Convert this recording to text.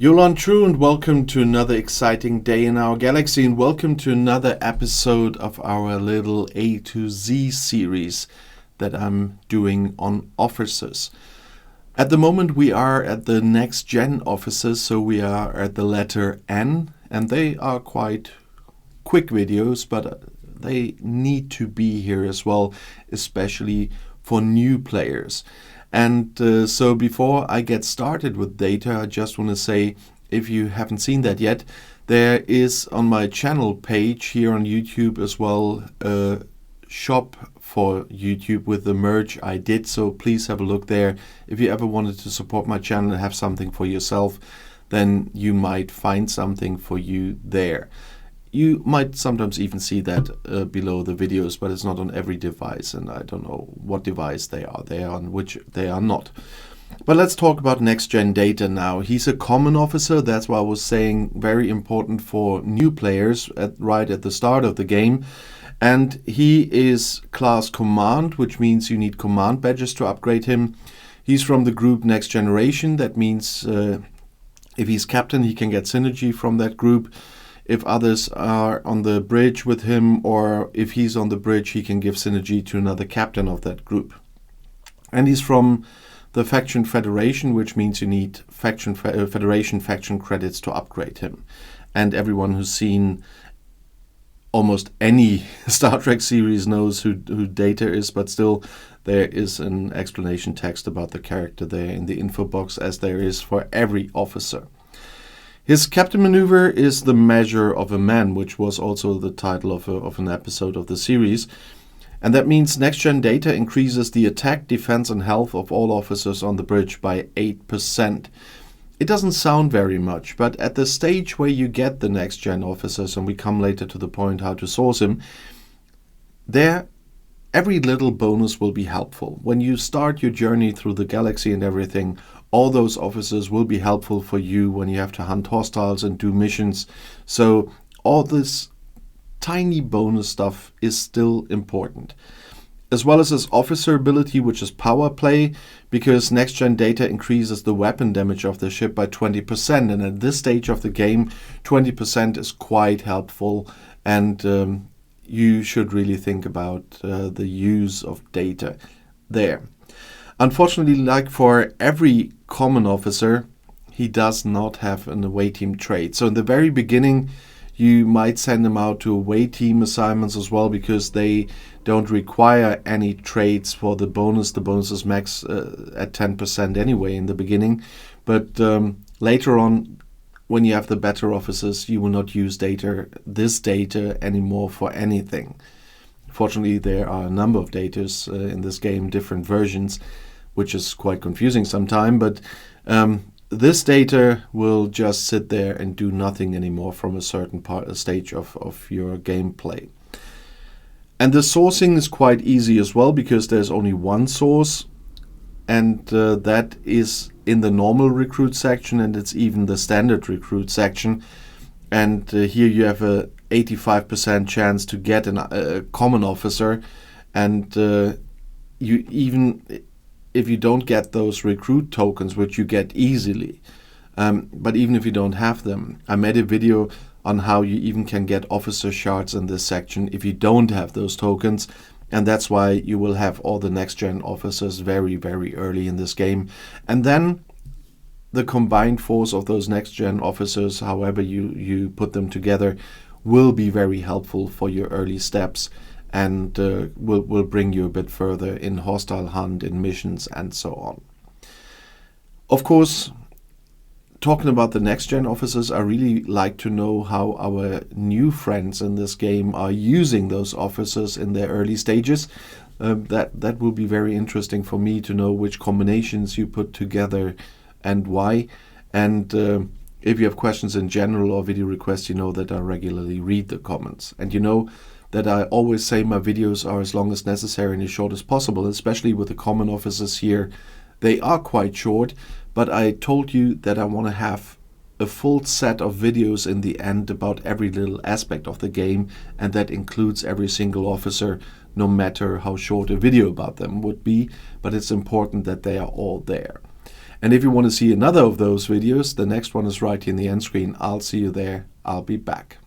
Jolan True, and welcome to another exciting day in our galaxy, and welcome to another episode of our little A to Z series that I'm doing on officers. At the moment we are at the next gen officers, so we are at the letter N, and they are quite quick videos, but they need to be here as well, especially for new players. And so before I get started with data, I just want to say, if you haven't seen that yet, there is on my channel page here on YouTube as well a shop for YouTube with the merch I did. So please have a look there. If you ever wanted to support my channel and have something for yourself, then you might find something for you there. You might sometimes even see that below the videos, but it's not on every device, and I don't know what device they are on which they are not. But let's talk about next-gen data now. He's a common officer, that's why I was saying very important for new players right at the start of the game. And he is class command, which means you need command badges to upgrade him. He's from the group Next Generation, that means if he's captain he can get synergy from that group. If others are on the bridge with him, or if he's on the bridge, he can give synergy to another captain of that group. And he's from the Faction Federation, which means you need Federation faction credits to upgrade him. And everyone who's seen almost any Star Trek series knows who Data is, but still there is an explanation text about the character there in the info box, as there is for every officer. His captain maneuver is the measure of a man, which was also the title of an episode of the series. And that means next-gen data increases the attack, defense and health of all officers on the bridge by 8%. It doesn't sound very much, but at the stage where you get the next-gen officers, and we come later to the point how to source him, there every little bonus will be helpful. When you start your journey through the galaxy and everything, all those officers will be helpful for you when you have to hunt hostiles and do missions. So all this tiny bonus stuff is still important. As well as his officer ability, which is power play, because next-gen data increases the weapon damage of the ship by 20%. And at this stage of the game, 20% is quite helpful, and you should really think about the use of data there. Unfortunately, like for every common officer, he does not have an away team trait. So in the very beginning, you might send him out to away team assignments as well, because they don't require any traits for the bonus. The bonus is max at 10% anyway in the beginning. But later on, when you have the better officers, you will not use this data anymore for anything. Fortunately, there are a number of datas in this game, different versions, which is quite confusing sometimes, but this data will just sit there and do nothing anymore from a certain stage of your gameplay. And the sourcing is quite easy as well, because there's only one source, and that is in the normal recruit section, and it's even the standard recruit section. And here you have a 85% chance to get a common officer, and you even if you don't get those recruit tokens, which you get easily, but even if you don't have them, I made a video on how you even can get officer shards in this section if you don't have those tokens, and that's why you will have all the next-gen officers very, very early in this game. And then the combined force of those next-gen officers, however you put them together, will be very helpful for your early steps, and will bring you a bit further in hostile hunt, in missions, and so on. Of course, talking about the next-gen officers, I really like to know how our new friends in this game are using those officers in their early stages. That will be very interesting for me to know which combinations you put together and why. And if you have questions in general or video requests, you know that I regularly read the comments. And you know that I always say my videos are as long as necessary and as short as possible, especially with the common officers here. They are quite short, but I told you that I want to have a full set of videos in the end about every little aspect of the game, and that includes every single officer, no matter how short a video about them would be, but it's important that they are all there. And if you want to see another of those videos, the next one is right here in the end screen. I'll see you there. I'll be back.